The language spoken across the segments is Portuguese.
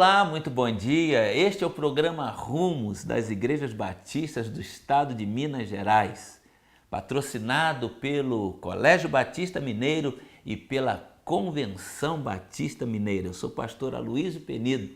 Olá, muito bom dia. Este é o programa Rumos das Igrejas Batistas do Estado de Minas Gerais, patrocinado pelo Colégio Batista Mineiro e pela Convenção Batista Mineira. Eu sou o pastor Aloysio Penido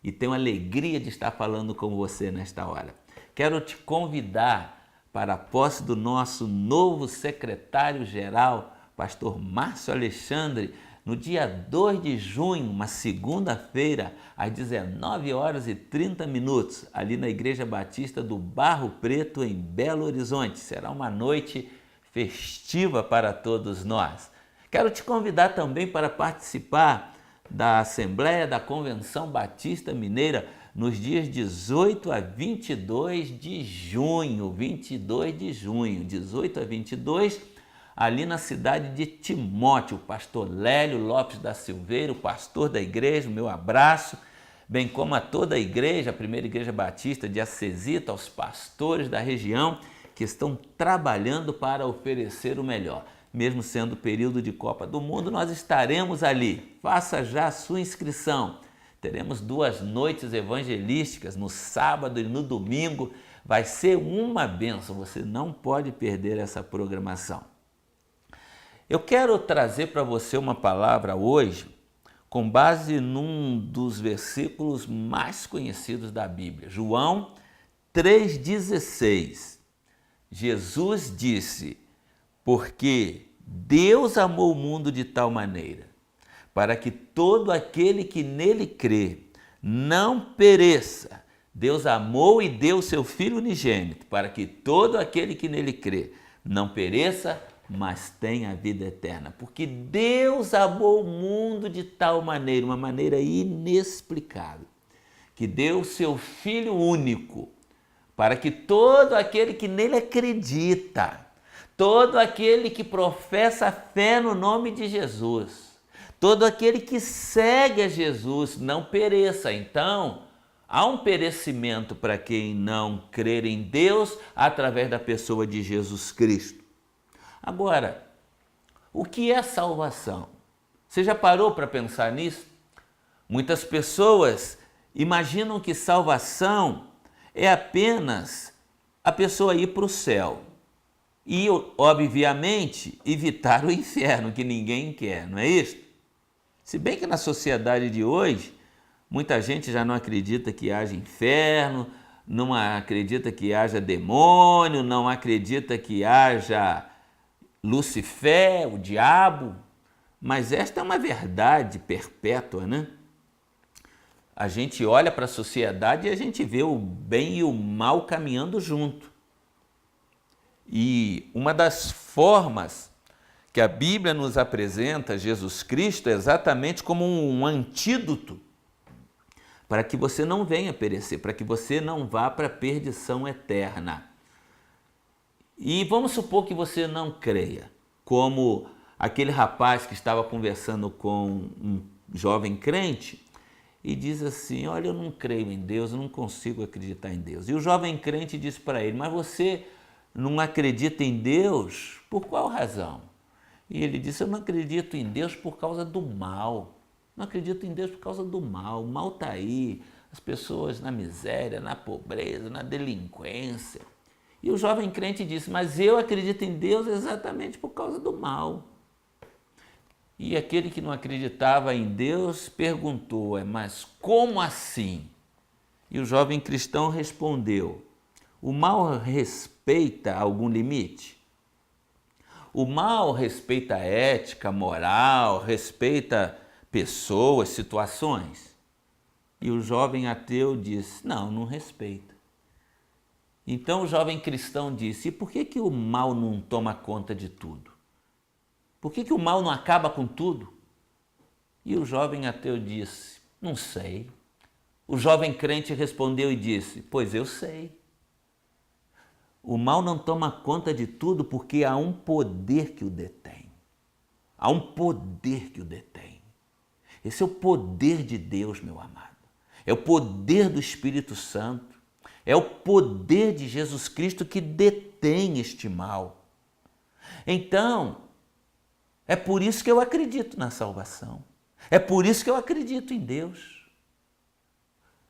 e tenho a alegria de estar falando com você nesta hora. Quero te convidar para a posse do nosso novo secretário-geral, pastor Márcio Alexandre, no dia 2 de junho, uma segunda-feira, às 19h30, ali na Igreja Batista do Barro Preto, em Belo Horizonte. Será uma noite festiva para todos nós. Quero te convidar também para participar da Assembleia da Convenção Batista Mineira nos dias 18 a 22 de junho, 18 a 22, ali na cidade de Timóteo. O pastor Lélio Lopes da Silveira, o pastor da igreja, meu abraço, bem como a toda a igreja, a primeira igreja batista de Acesita, aos pastores da região que estão trabalhando para oferecer o melhor. Mesmo sendo período de Copa do Mundo, nós estaremos ali. Faça já a sua inscrição. Teremos 2 noites evangelísticas no sábado e no domingo. Vai ser uma bênção, você não pode perder essa programação. Eu quero trazer para você uma palavra hoje com base num dos versículos mais conhecidos da Bíblia, João 3,16. Jesus disse: porque Deus amou o mundo de tal maneira, para que todo aquele que nele crê não pereça. Deus amou e deu seu Filho unigênito, para que todo aquele que nele crê não pereça, mas tenha a vida eterna. Porque Deus amou o mundo de tal maneira, uma maneira inexplicável, que deu seu Filho único, para que todo aquele que nele acredita, todo aquele que professa a fé no nome de Jesus, todo aquele que segue a Jesus não pereça. Então, há um perecimento para quem não crer em Deus através da pessoa de Jesus Cristo. Agora, o que é salvação? Você já parou para pensar nisso? Muitas pessoas imaginam que salvação é apenas a pessoa ir para o céu e, obviamente, evitar o inferno, que ninguém quer, não é isso? Se bem que na sociedade de hoje, muita gente já não acredita que haja inferno, não acredita que haja demônio, não acredita que haja Lucifer, o diabo, mas esta é uma verdade perpétua, né? A gente olha para a sociedade e a gente vê o bem e o mal caminhando junto. E uma das formas que a Bíblia nos apresenta Jesus Cristo é exatamente como um antídoto para que você não venha perecer, para que você não vá para a perdição eterna. E vamos supor que você não creia, como aquele rapaz que estava conversando com um jovem crente e diz assim: olha, eu não creio em Deus, eu não consigo acreditar em Deus. E o jovem crente diz para ele: mas você não acredita em Deus por qual razão? E ele disse: eu não acredito em Deus por causa do mal. Não acredito em Deus por causa do mal. O mal está aí, as pessoas na miséria, na pobreza, na delinquência. E o jovem crente disse: mas eu acredito em Deus exatamente por causa do mal. E aquele que não acreditava em Deus perguntou: mas como assim? E o jovem cristão respondeu: o mal respeita algum limite? O mal respeita a ética, a moral, respeita pessoas, situações? E o jovem ateu disse: não, não respeita. Então o jovem cristão disse: e por que o mal não toma conta de tudo? Por que o mal não acaba com tudo? E o jovem ateu disse: não sei. O jovem crente respondeu e disse: pois eu sei. O mal não toma conta de tudo porque há um poder que o detém. Há um poder que o detém. Esse é o poder de Deus, meu amado. É o poder do Espírito Santo. É o poder de Jesus Cristo que detém este mal. Então, é por isso que eu acredito na salvação. É por isso que eu acredito em Deus.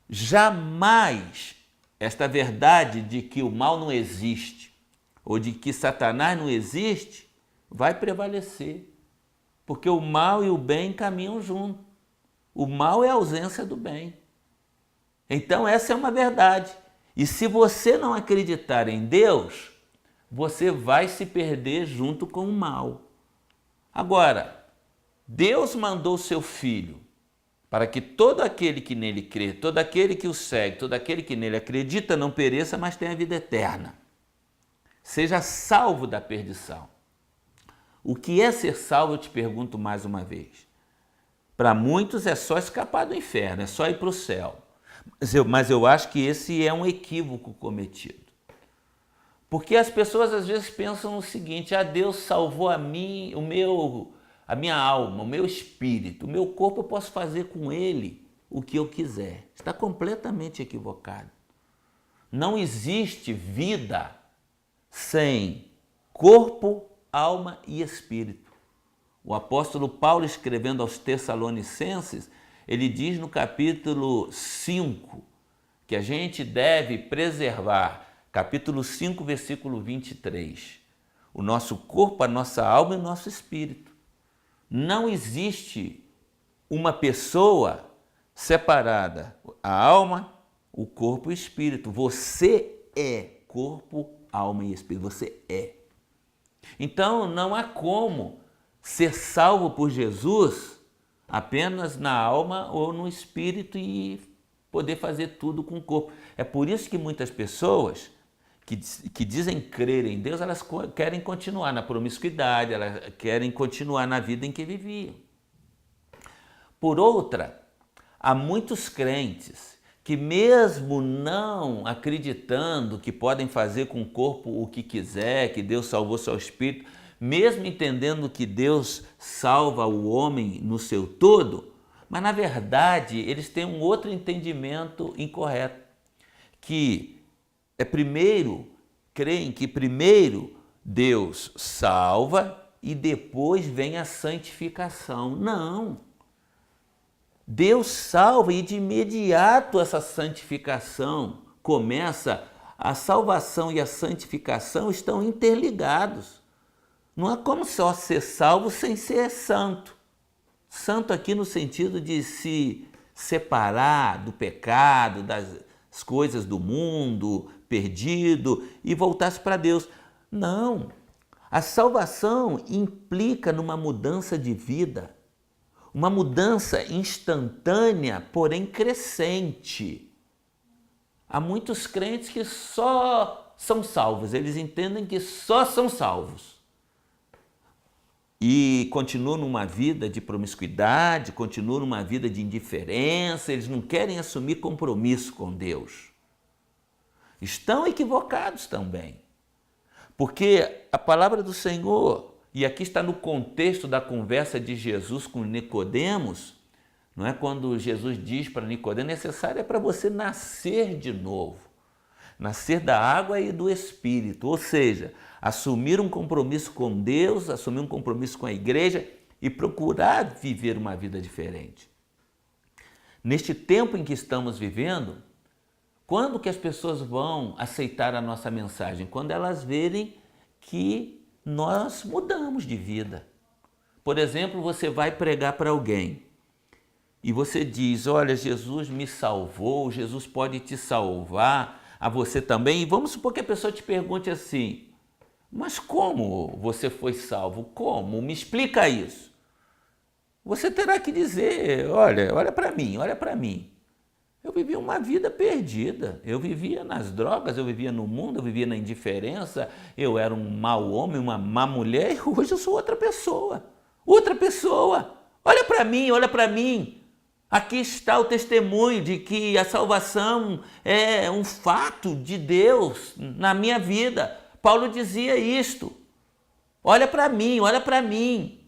jamais esta verdade de que o mal não existe ou de que Satanás não existe vai prevalecer, porque o mal e o bem caminham juntos. O mal é a ausência do bem. Então essa é uma verdade. E se você não acreditar em Deus, você vai se perder junto com o mal. Agora, Deus mandou seu Filho para que todo aquele que nele crê, todo aquele que o segue, todo aquele que nele acredita não pereça, mas tenha vida eterna. Seja salvo da perdição. O que é ser salvo, eu te pergunto mais uma vez. Para muitos é só escapar do inferno, é só ir para o céu. Mas eu acho que esse é um equívoco cometido. Porque as pessoas às vezes pensam o seguinte: Deus salvou a mim, a minha alma, o meu espírito, o meu corpo eu posso fazer com ele o que eu quiser. Está completamente equivocado. Não existe vida sem corpo, alma e espírito. O apóstolo Paulo, escrevendo aos Tessalonicenses, ele diz no capítulo 5 que a gente deve preservar, capítulo 5, versículo 23, o nosso corpo, a nossa alma e o nosso espírito. Não existe uma pessoa separada, a alma, o corpo e o espírito. Você é corpo, alma e espírito. Você é. Então não há como ser salvo por Jesus apenas na alma ou no espírito e poder fazer tudo com o corpo. É por isso que muitas pessoas que dizem crer em Deus, elas querem continuar na promiscuidade, elas querem continuar na vida em que viviam. Por outra, há muitos crentes que, mesmo não acreditando que podem fazer com o corpo o que quiser, que Deus salvou seu espírito, mesmo entendendo que Deus salva o homem no seu todo, mas na verdade eles têm um outro entendimento incorreto, que creem que primeiro Deus salva e depois vem a santificação. Não! Deus salva e de imediato essa santificação começa. A salvação e a santificação estão interligados. Não há como só ser salvo sem ser santo. Santo aqui no sentido de se separar do pecado, das coisas do mundo, perdido, e voltar-se para Deus. Não. A salvação implica numa mudança de vida, uma mudança instantânea, porém crescente. Há muitos crentes que só são salvos, eles entendem que só são salvos. E continuam numa vida de promiscuidade, continuam numa vida de indiferença, eles não querem assumir compromisso com Deus. Estão equivocados também, porque a palavra do Senhor, e aqui está no contexto da conversa de Jesus com Nicodemos, não é? Quando Jesus diz para Nicodemos, necessário é para você nascer de novo, nascer da água e do Espírito, ou seja, assumir um compromisso com Deus, assumir um compromisso com a igreja e procurar viver uma vida diferente. Neste tempo em que estamos vivendo, quando que as pessoas vão aceitar a nossa mensagem? Quando elas verem que nós mudamos de vida. Por exemplo, você vai pregar para alguém e você diz: olha, Jesus me salvou, Jesus pode te salvar, a você também. E vamos supor que a pessoa te pergunte assim: mas como você foi salvo? Como? Me explica isso. Você terá que dizer: olha para mim, olha para mim. Eu vivia uma vida perdida, eu vivia nas drogas, eu vivia no mundo, eu vivia na indiferença, eu era um mau homem, uma má mulher, e hoje eu sou outra pessoa. Outra pessoa. Olha para mim, olha para mim. Aqui está o testemunho de que a salvação é um fato de Deus na minha vida. Paulo dizia isto. Olha para mim, olha para mim.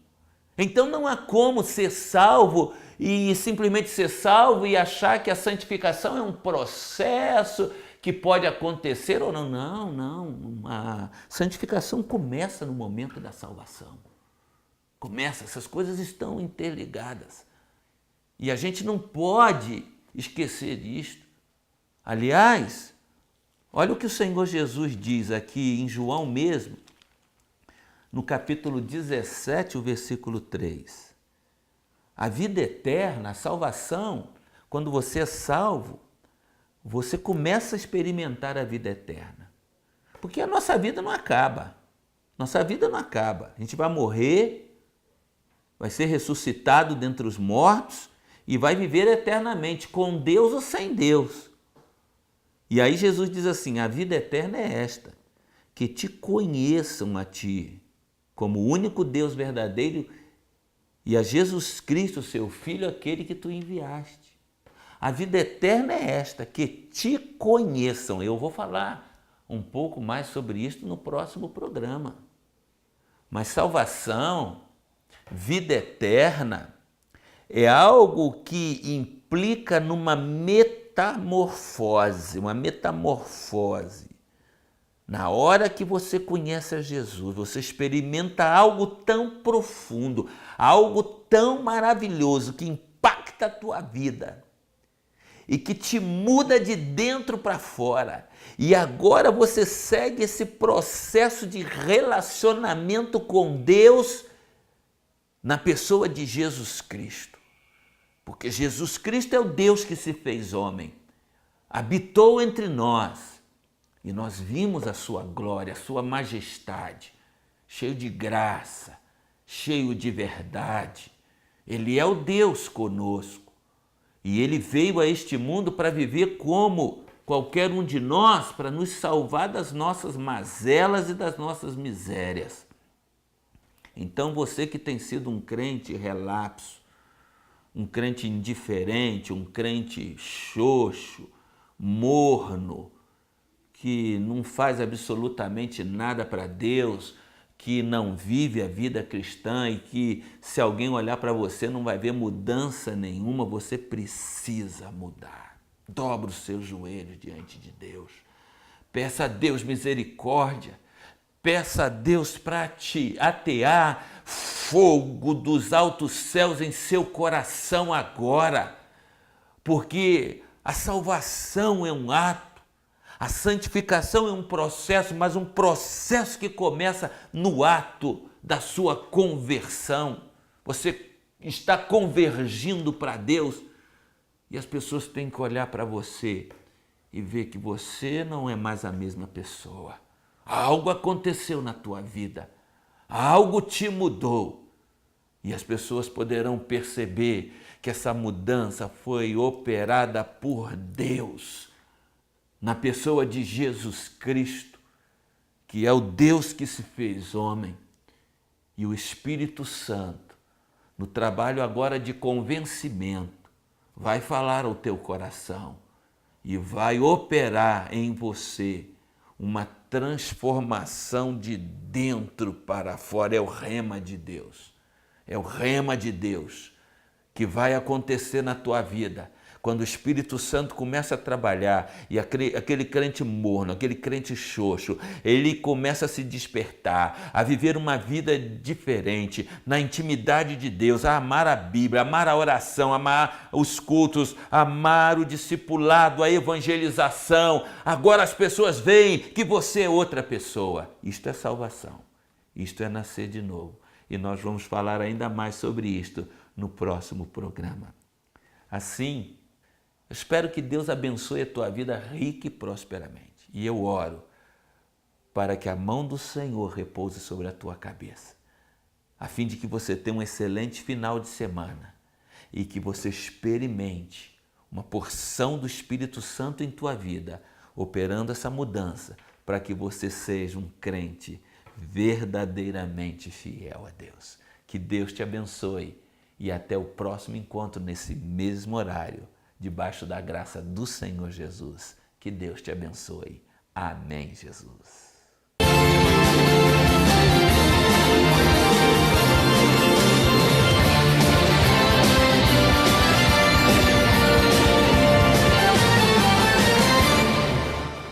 Então não há como ser salvo e simplesmente ser salvo e achar que a santificação é um processo que pode acontecer ou não. Não. A santificação começa no momento da salvação. Começa, essas coisas estão interligadas. E a gente não pode esquecer disto. Aliás, olha o que o Senhor Jesus diz aqui em João mesmo, no capítulo 17, o versículo 3. A vida eterna, a salvação, quando você é salvo, você começa a experimentar a vida eterna. Porque a nossa vida não acaba. Nossa vida não acaba. A gente vai morrer, vai ser ressuscitado dentre os mortos e vai viver eternamente, com Deus ou sem Deus. E aí Jesus diz assim, a vida eterna é esta, que te conheçam a ti, como o único Deus verdadeiro, e a Jesus Cristo, seu Filho, aquele que tu enviaste. A vida eterna é esta, que te conheçam. Eu vou falar um pouco mais sobre isso no próximo programa. Mas salvação, vida eterna, é algo que implica numa metamorfose, Na hora que você conhece a Jesus, você experimenta algo tão profundo, algo tão maravilhoso que impacta a tua vida e que te muda de dentro para fora. E agora você segue esse processo de relacionamento com Deus na pessoa de Jesus Cristo. Porque Jesus Cristo é o Deus que se fez homem, habitou entre nós e nós vimos a sua glória, a sua majestade, cheio de graça, cheio de verdade. Ele é o Deus conosco. E ele veio a este mundo para viver como qualquer um de nós, para nos salvar das nossas mazelas e das nossas misérias. Então você que tem sido um crente relapso, um crente indiferente, um crente xoxo, morno, que não faz absolutamente nada para Deus, que não vive a vida cristã e que se alguém olhar para você não vai ver mudança nenhuma, você precisa mudar. Dobra os seus joelhos diante de Deus. Peça a Deus misericórdia. Peça a Deus para te atear fogo dos altos céus em seu coração agora. Porque a salvação é um ato. A santificação é um processo, mas um processo que começa no ato da sua conversão. Você está convergindo para Deus e as pessoas têm que olhar para você e ver que você não é mais a mesma pessoa. Algo aconteceu na tua vida, algo te mudou e as pessoas poderão perceber que essa mudança foi operada por Deus na pessoa de Jesus Cristo, que é o Deus que se fez homem, e o Espírito Santo, no trabalho agora de convencimento, vai falar ao teu coração e vai operar em você uma transformação de dentro para fora. É o rema de Deus, é o rema de Deus que vai acontecer na tua vida. Quando o Espírito Santo começa a trabalhar e aquele crente morno, aquele crente xoxo, ele começa a se despertar, a viver uma vida diferente, na intimidade de Deus, a amar a Bíblia, amar a oração, amar os cultos, amar o discipulado, a evangelização. Agora as pessoas veem que você é outra pessoa. Isto é salvação, isto é nascer de novo. E nós vamos falar ainda mais sobre isto no próximo programa. Assim, eu espero que Deus abençoe a tua vida rica e prosperamente. E eu oro para que a mão do Senhor repouse sobre a tua cabeça, a fim de que você tenha um excelente final de semana e que você experimente uma porção do Espírito Santo em tua vida, operando essa mudança, para que você seja um crente verdadeiramente fiel a Deus. Que Deus te abençoe e até o próximo encontro nesse mesmo horário, debaixo da graça do Senhor Jesus. Que Deus te abençoe. Amém, Jesus.